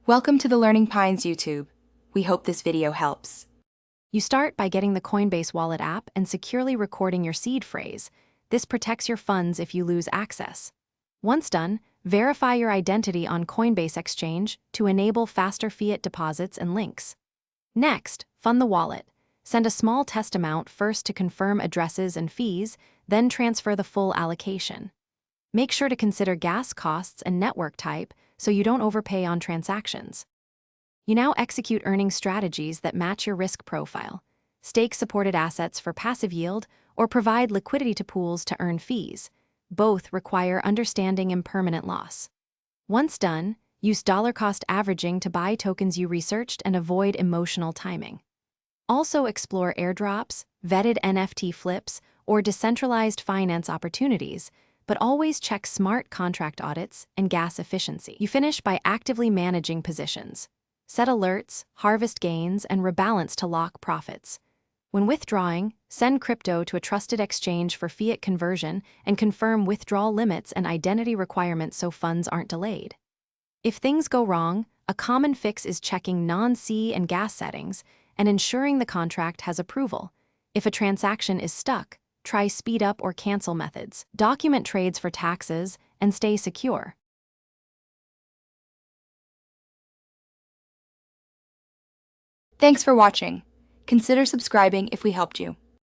Welcome to the Learning Pines YouTube. We hope this video helps. You start by getting the Coinbase Wallet app and securely recording your seed phrase. This protects your funds if you lose access. Once done, verify your identity on Coinbase Exchange to enable faster fiat deposits and links. Next, fund the wallet. Send a small test amount first to confirm addresses and fees, then transfer the full allocation. Make sure to consider gas costs and network type so you don't overpay on transactions. You now execute earning strategies that match your risk profile. Stake supported assets for passive yield or provide liquidity to pools to earn fees. Both require understanding impermanent loss. Once done, use dollar cost averaging to buy tokens you researched and avoid emotional timing. Also explore airdrops, vetted NFT flips, or decentralized finance opportunities, but always check smart contract audits and gas efficiency. You finish by actively managing positions. Set alerts, harvest gains, and rebalance to lock profits. When withdrawing, send crypto to a trusted exchange for fiat conversion and confirm withdrawal limits and identity requirements so funds aren't delayed. If things go wrong, a common fix is checking non-C and gas settings and ensuring the contract has approval. If a transaction is stuck, try speed up or cancel methods. Document trades for taxes and stay secure. Thanks for watching. Consider subscribing if we helped you.